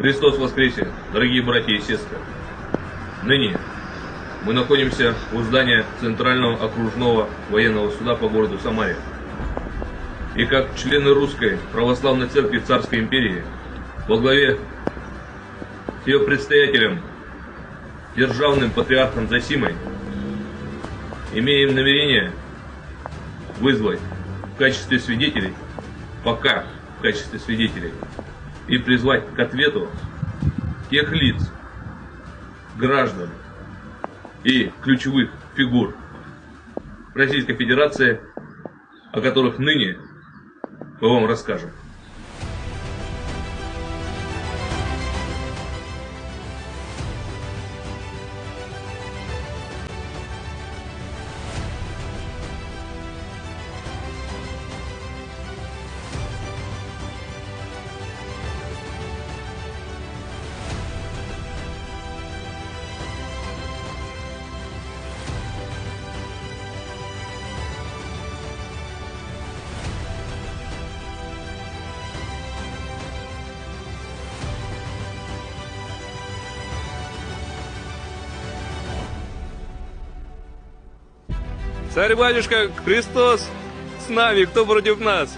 Христос воскресе, дорогие братья и сестры! Ныне мы находимся у здания Центрального окружного военного суда по городу Самаре. И как члены Русской Православной Церкви Царской Империи во главе с ее предстоятелем, державным патриархом Зосимой, имеем намерение вызвать в качестве свидетелей, пока в качестве свидетелей, и призвать к ответу тех лиц, граждан и ключевых фигур Российской Федерации, о которых ныне мы вам расскажем. Царь-батюшка, Христос с нами, кто против нас?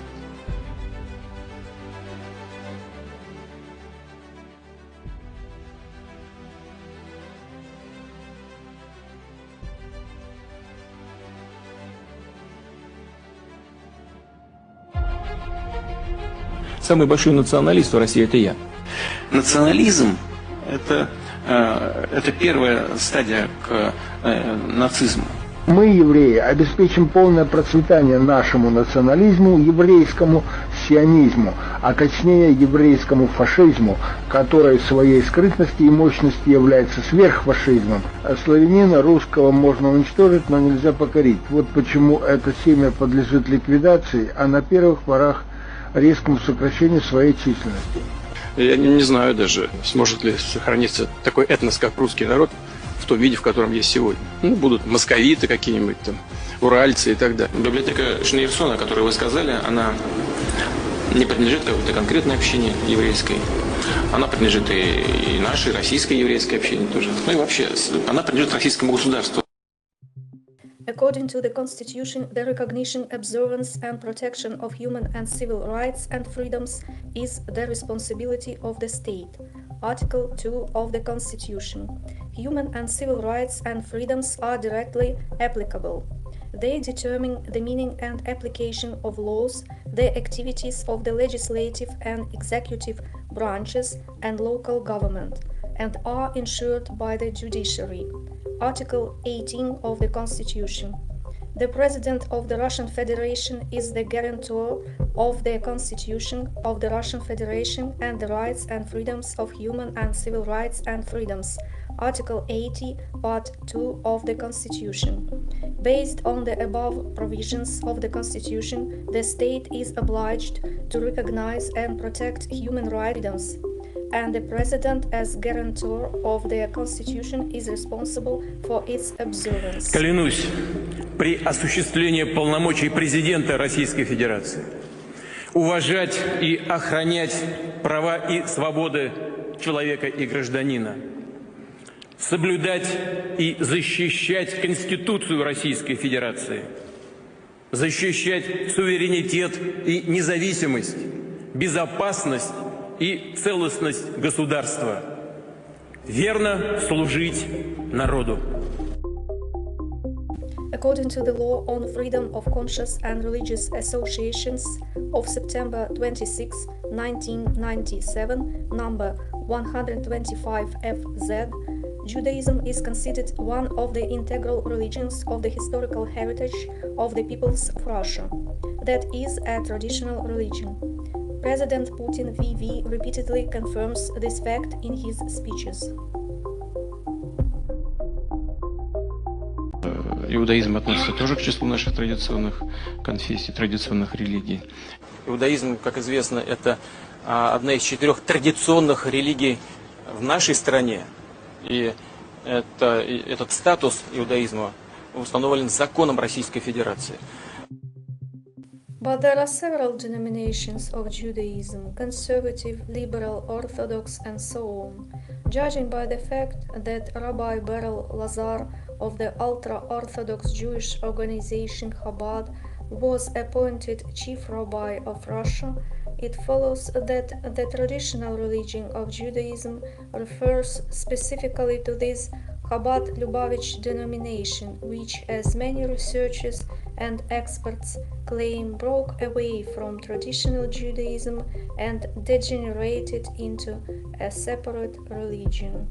Самый большой националист в России – это я. Национализм – это первая стадия к нацизму. Мы, евреи, обеспечим полное процветание нашему национализму, еврейскому сионизму, а точнее еврейскому фашизму, который в своей скрытности и мощности является сверхфашизмом. А славянина русского можно уничтожить, но нельзя покорить. Вот почему это семя подлежит ликвидации, а на первых порах резкому сокращению своей численности. Я не знаю даже, сможет ли сохраниться такой этнос, как русский народ, в том виде, в котором есть сегодня. Ну, будут московиты какие-нибудь там, уральцы и так далее. Библиотека Шнейрсона, о которой вы сказали, она не принадлежит какой-то конкретной общине еврейской. Она принадлежит и нашей, российской еврейской общине тоже. Ну и вообще, она принадлежит российскому государству. According to the Constitution, the recognition, observance and protection of human and civil rights and freedoms is the responsibility of the state. Article 2 of the Constitution. Human and civil rights and freedoms are directly applicable. They determine the meaning and application of laws, the activities of the legislative and executive branches and local government, and are ensured by the judiciary. Article 18 of the Constitution. The President of the Russian Federation is the guarantor of the Constitution of the Russian Federation and the rights and freedoms of human and civil rights and freedoms. Article 80, Part 2 of the Constitution. Based on the above provisions of the Constitution, the state is obliged to recognize and protect human rights, and the President, as guarantor of the Constitution, is responsible for its observance. Клянусь при осуществлении полномочий президента Российской Федерации уважать и охранять права и свободы человека и гражданина, соблюдать и защищать Конституцию Российской Федерации, защищать суверенитет и независимость, безопасность и целостность государства, верно служить народу. According to the Law on Freedom of Conscious and Religious Associations of September 26, 1997, number 125 FZ, Judaism is considered one of the integral religions of the historical heritage of the peoples of Russia. That is a traditional religion. President Putin VV repeatedly confirms this fact in his speeches. Иудаизм относится тоже к числу наших традиционных конфессий, традиционных религий. Иудаизм, как известно, это одна из 4 традиционных религий в нашей стране. И этот статус иудаизма установлен законом Российской Федерации. But there are several denominations of Judaism, conservative, liberal, orthodox, and so on. Judging by the fact that Rabbi Beryl Lazar of the ultra-Orthodox Jewish organization Chabad was appointed chief rabbi of Russia, it follows that the traditional religion of Judaism refers specifically to this Chabad-Lubavitch denomination, which, as many researchers and experts claim, broke away from traditional Judaism and degenerated into a separate religion.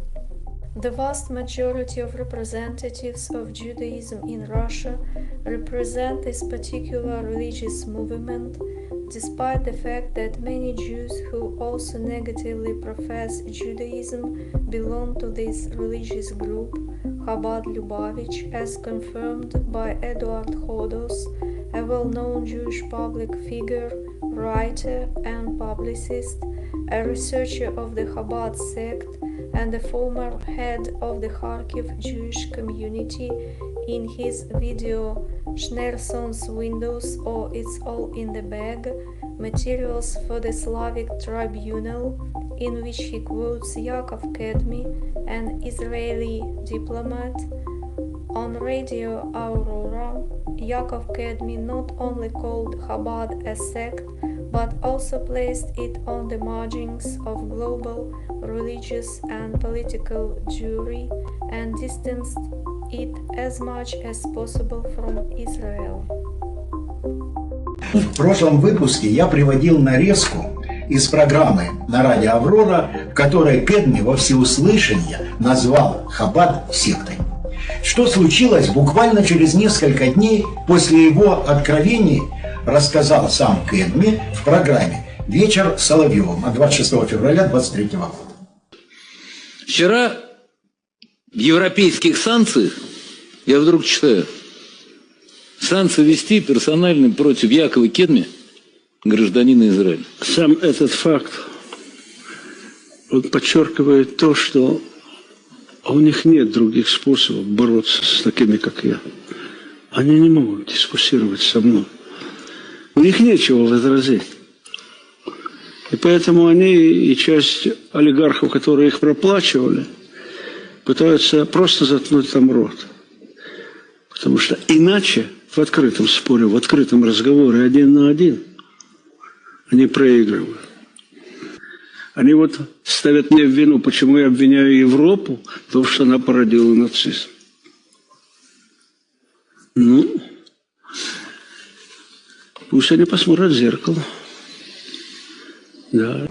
The vast majority of representatives of Judaism in Russia represent this particular religious movement, despite the fact that many Jews who also negatively profess Judaism belong to this religious group, Chabad-Lubavitch, as confirmed by Eduard Khodos, a well-known Jewish public figure, writer and publicist, a researcher of the Chabad sect, and the former head of the Kharkiv Jewish community, in his video Schneerson's Windows, or It's All in the Bag, Materials for the Slavic Tribunal, in which he quotes Yaakov Kedmi, an Israeli diplomat. On Radio Aurora, Yaakov Kedmi not only called Chabad a sect, but also placed it on the margins of global religious and political Jewry and distanced it as much as possible from Israel. В прошлом выпуске я приводил нарезку из программы на радио «Аврора», в которой Кедми во всеуслышание назвал Хабад сектой. Что случилось буквально через несколько дней после его откровений, рассказал сам Кедми в программе «Вечер с Соловьевым» от 26 февраля 2023 года. Вчера в европейских санкциях я вдруг читаю: санкции ввести персонально против Якова Кедми, гражданина Израиля. Сам этот факт, он подчеркивает то, что у них нет других способов бороться с такими, как я. Они не могут дискуссировать со мной. У них нечего возразить. И поэтому они и часть олигархов, которые их проплачивали, пытаются просто заткнуть там рот. Потому что иначе в открытом споре, в открытом разговоре один на один они проигрывают. Они вот ставят мне в вину, почему я обвиняю Европу, потому что она породила нацизм. Ну, пусть они посмотрят в зеркало. Да.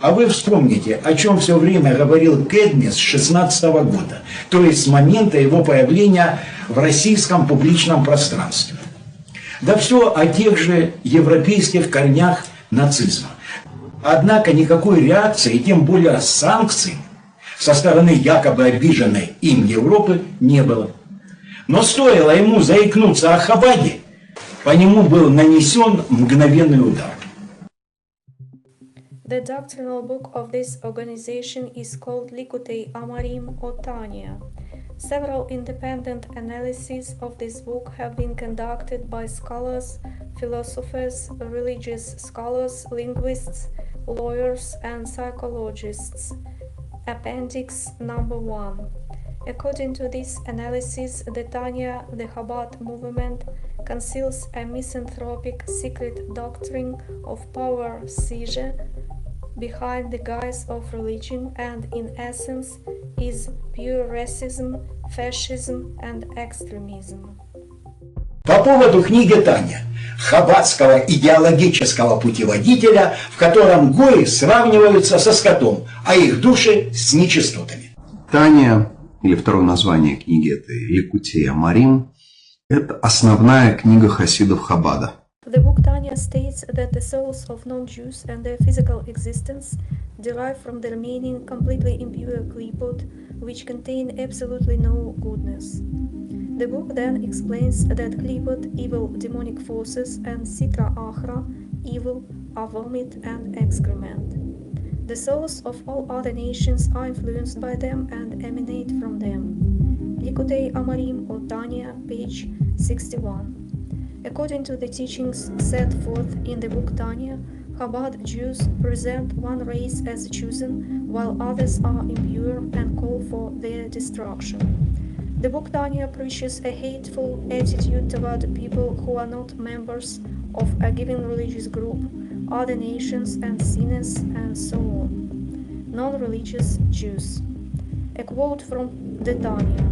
А вы вспомните, о чем все время говорил Кедми с 2016 года, то есть с момента его появления в российском публичном пространстве. Да все о тех же европейских корнях нацизма. Однако никакой реакции, и тем более санкций, со стороны якобы обиженной им Европы не было. Но стоило ему заикнуться о Хабаде, по нему был нанесен мгновенный удар. The doctrinal book of this organization is called Likutei Amarim or Tanya. Several independent analyses of this book have been conducted by scholars, philosophers, religious scholars, linguists, lawyers, and psychologists. Appendix number 1. According to this analysis, the Tanya, the Chabad movement, conceals a misanthropic secret doctrine of power seizure behind the guise of religion, and in essence is pure racism, fascism and extremism. По поводу книги Таня, хаббатского идеологического путеводителя, в котором гои сравниваются со скотом, а их души с нечистотами. Таня, или второе название книги, это Ликутей Амарим, это основная книга хасидов Хабада. The book Tanya states that the souls of non-Jews and their physical existence derive from the remaining completely impure klipot, which contain absolutely no goodness. The book then explains that klipot, evil demonic forces, and sitra achra, evil, are vomit and excrement. The souls of all other nations are influenced by them and emanate from them. Likutei Amarim or Tanya, page 61. According to the teachings set forth in the book Tanya, Chabad Jews present one race as chosen, while others are impure and call for their destruction. The book Tanya preaches a hateful attitude toward people who are not members of a given religious group, other nations and sinners, and so on. Non-religious Jews. A quote from the Tanya: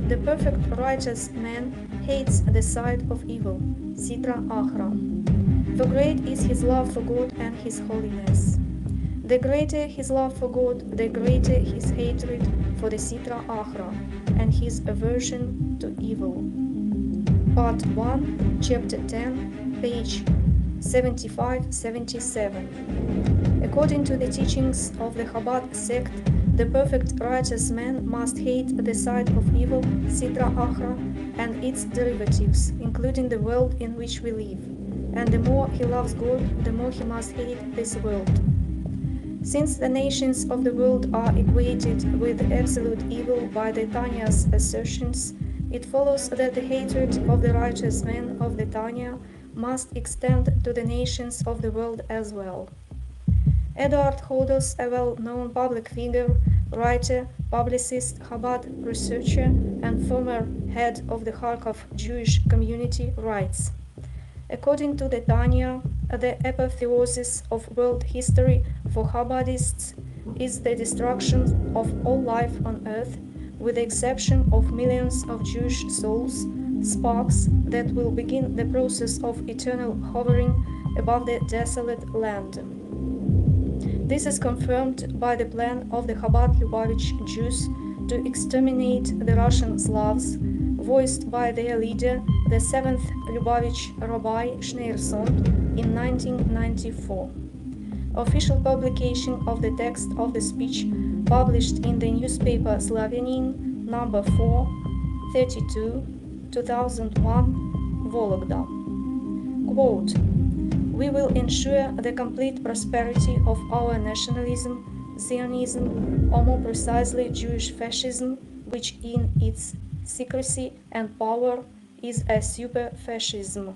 "The perfect righteous man hates the sight of evil." Sitra Achra. For great is his love for God and his holiness. The greater his love for God, the greater his hatred for the Sitra Achra and his aversion to evil. Part 1, Chapter 10, page 75-77. According to the teachings of the Chabad sect, the perfect righteous man must hate the sight of evil, Sitra Achra, and its derivatives, including the world in which we live. And the more he loves God, the more he must hate this world. Since the nations of the world are equated with absolute evil by the Tanya's assertions, it follows that the hatred of the righteous men of the Tanya must extend to the nations of the world as well. Eduard Hodos, a well-known public figure, writer, publicist, Chabad researcher, and former head of the Kharkov Jewish community, writes, according to the Tanya, the apotheosis of world history for Chabadists is the destruction of all life on earth, with the exception of millions of Jewish souls, sparks that will begin the process of eternal hovering above the desolate land. This is confirmed by the plan of the Chabad-Lubavitch Jews to exterminate the Russian Slavs, voiced by their leader, the 7th Lubavitch Rabbi Schneerson, in 1994. Official publication of the text of the speech published in the newspaper Slavyanin, number 4, 32, 2001, Vologda. Quote, "We will ensure the complete prosperity of our nationalism, Zionism, or more precisely Jewish fascism, which in its secrecy and power is a super-fascism."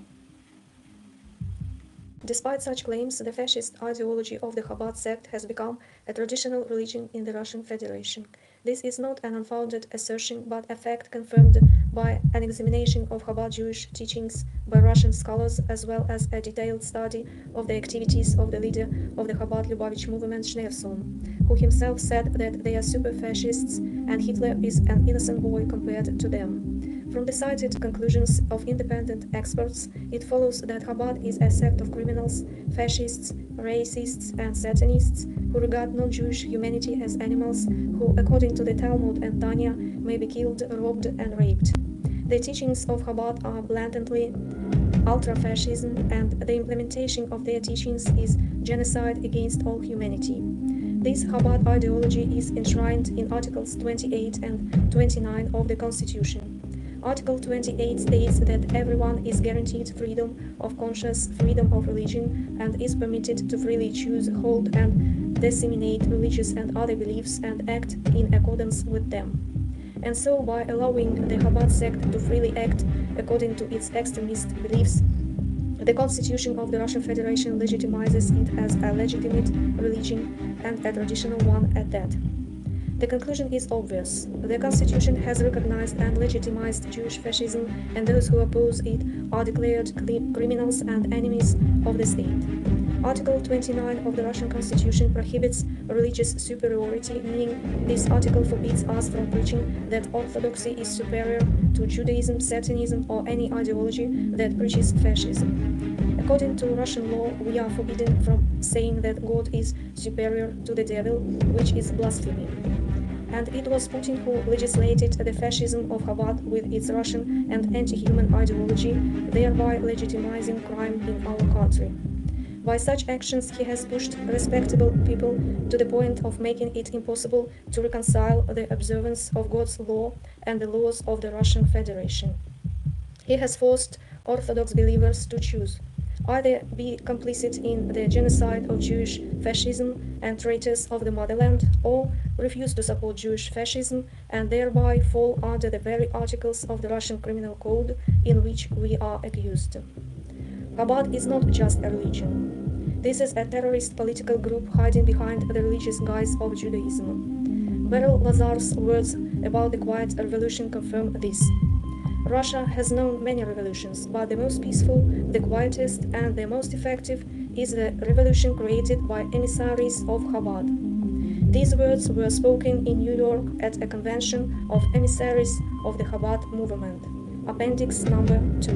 Despite such claims, the fascist ideology of the Chabad sect has become a traditional religion in the Russian Federation. This is not an unfounded assertion, but a fact confirmed by an examination of Chabad Jewish teachings by Russian scholars, as well as a detailed study of the activities of the leader of the Chabad-Lubavitch movement, Schneerson, who himself said that they are super-fascists and Hitler is an innocent boy compared to them. From the cited conclusions of independent experts, it follows that Chabad is a sect of criminals, fascists, racists, and Satanists who regard non-Jewish humanity as animals who, according to the Talmud and Tanya, may be killed, robbed, and raped. The teachings of Chabad are blatantly ultra-fascism, and the implementation of their teachings is genocide against all humanity. This Chabad ideology is enshrined in Articles 28 and 29 of the Constitution. Article 28 states that everyone is guaranteed freedom of conscience, freedom of religion, and is permitted to freely choose, hold, and disseminate religious and other beliefs and act in accordance with them. And so, by allowing the Chabad sect to freely act according to its extremist beliefs, the Constitution of the Russian Federation legitimizes it as a legitimate religion and a traditional one at that. The conclusion is obvious. The Constitution has recognized and legitimized Jewish fascism, and those who oppose it are declared criminals and enemies of the state. Article 29 of the Russian Constitution prohibits religious superiority, meaning this article forbids us from preaching that orthodoxy is superior to Judaism, Satanism, or any ideology that preaches fascism. According to Russian law, we are forbidden from saying that God is superior to the devil, which is blasphemy. And it was Putin who legislated the fascism of Chabad with its Russian and anti-human ideology, thereby legitimizing crime in our country. By such actions, he has pushed respectable people to the point of making it impossible to reconcile the observance of God's law and the laws of the Russian Federation. He has forced Orthodox believers to choose. either be complicit in the genocide of Jewish fascism and traitors of the motherland, or refuse to support Jewish fascism and thereby fall under the very articles of the Russian Criminal Code in which we are accused. Chabad is not just a religion. This is a terrorist political group hiding behind the religious guise of Judaism. Beryl Lazar's words about the Quiet Revolution confirm this. Russia has known many revolutions, but the most peaceful, the quietest, and the most effective is the revolution created by emissaries of Chabad. These words were spoken in New York at a convention of emissaries of the Chabad movement. Appendix number 2.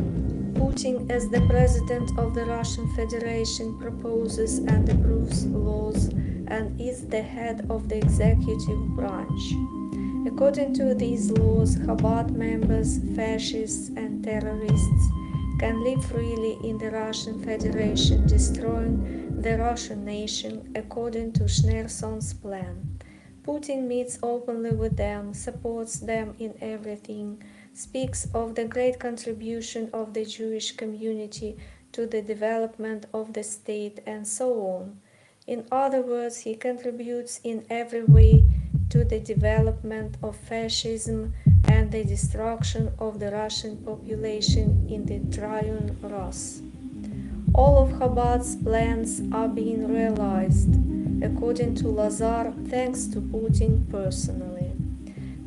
Putin, as the president of the Russian Federation, proposes and approves laws and is the head of the executive branch. According to these laws, Chabad members, fascists and terrorists can live freely in the Russian Federation, destroying the Russian nation according to Schneerson's plan. Putin meets openly with them, supports them in everything, speaks of the great contribution of the Jewish community to the development of the state, and so on. In other words, he contributes in every way to the development of fascism and the destruction of the Russian population in the Triune Rus. All of Chabad's plans are being realized, according to Lazar, thanks to Putin personally.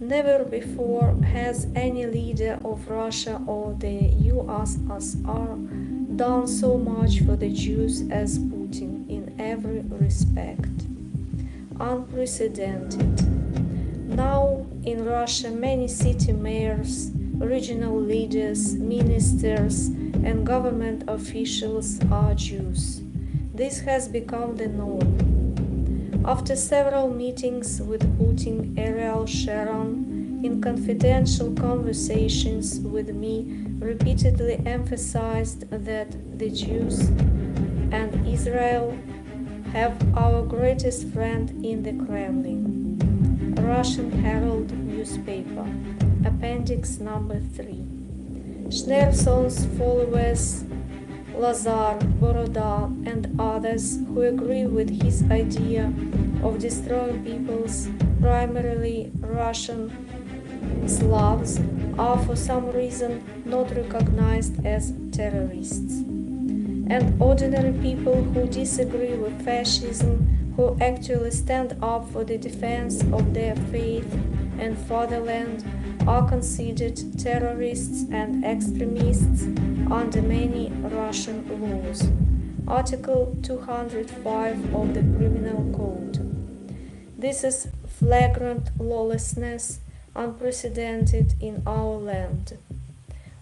Never before has any leader of Russia or the USSR done so much for the Jews as Putin in every respect. Unprecedented. Now in Russia many city mayors, regional leaders, ministers and government officials are Jews. This has become the norm. After several meetings with Putin, Ariel Sharon, in confidential conversations with me, repeatedly emphasized that the Jews and Israel have our greatest friend in the Kremlin. Russian Herald newspaper, appendix number 3. Schneerson's followers, Lazar, Boroda, and others who agree with his idea of destroying peoples, primarily Russian Slavs, are for some reason not recognized as terrorists. And ordinary people who disagree with fascism, who actually stand up for the defense of their faith and fatherland, are considered terrorists and extremists under many Russian laws. Article 205 of the Criminal Code. This is flagrant lawlessness, unprecedented in our land.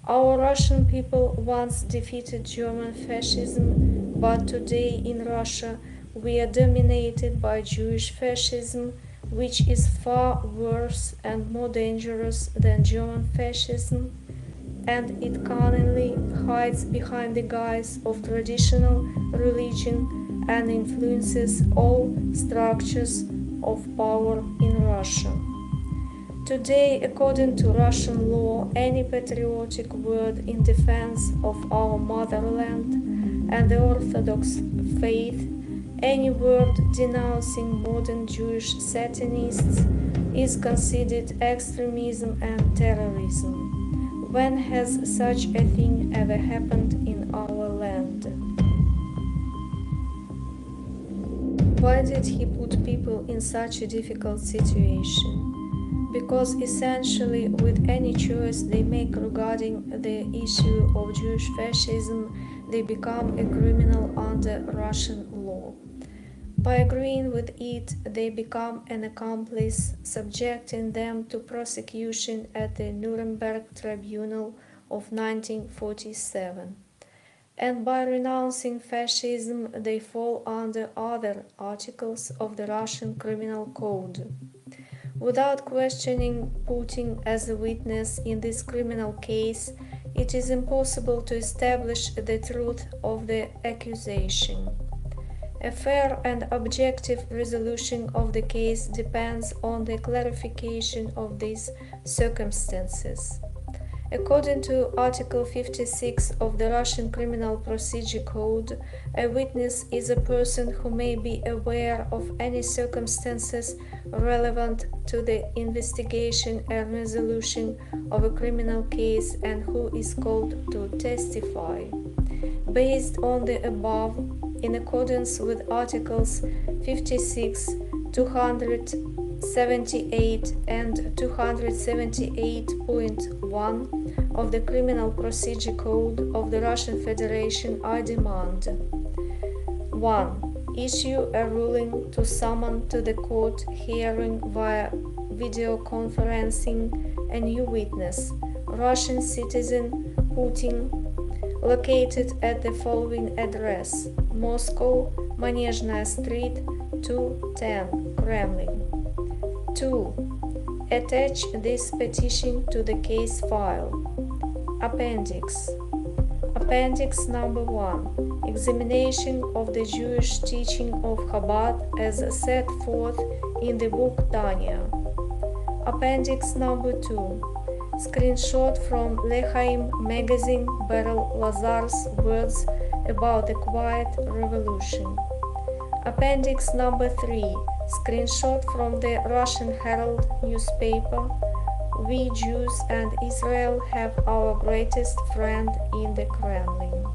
Our Russian people once defeated German fascism, but today in Russia we are dominated by Jewish fascism, which is far worse and more dangerous than German fascism, and it cunningly hides behind the guise of traditional religion and influences all structures of power in Russia. Today, according to Russian law, any patriotic word in defense of our motherland and the Orthodox faith, any word denouncing modern Jewish Satanists, is considered extremism and terrorism. When has such a thing ever happened in our land? Why did he put people in such a difficult situation? Because essentially with any choice they make regarding the issue of Jewish fascism, they become a criminal under Russian law. By agreeing with it, they become an accomplice, subjecting them to prosecution at the Nuremberg Tribunal of 1947. And by renouncing fascism, they fall under other articles of the Russian Criminal Code. Without questioning Putin as a witness in this criminal case, it is impossible to establish the truth of the accusation. A fair and objective resolution of the case depends on the clarification of these circumstances. According to Article 56 of the Russian Criminal Procedure Code, a witness is a person who may be aware of any circumstances relevant to the investigation and resolution of a criminal case and who is called to testify. Based on the above, in accordance with Articles 56, 278 and 278.1 of the Criminal Procedure Code of the Russian Federation, I demand 1. Issue a ruling to summon to the court hearing via video conferencing a new witness, Russian citizen Putin, located at the following address: Moscow, Manezhnaya Street, 210, Kremlin. 2. Attach this petition to the case file. Appendix. Appendix number 1. Examination of the Jewish teaching of Chabad as set forth in the book Tanya. Appendix number 2. Screenshot from Lechaim magazine Beryl Lazar's words about the Quiet Revolution. Appendix number 3. Screenshot from the Russian Herald newspaper. We Jews and Israel have our greatest friend in the Kremlin.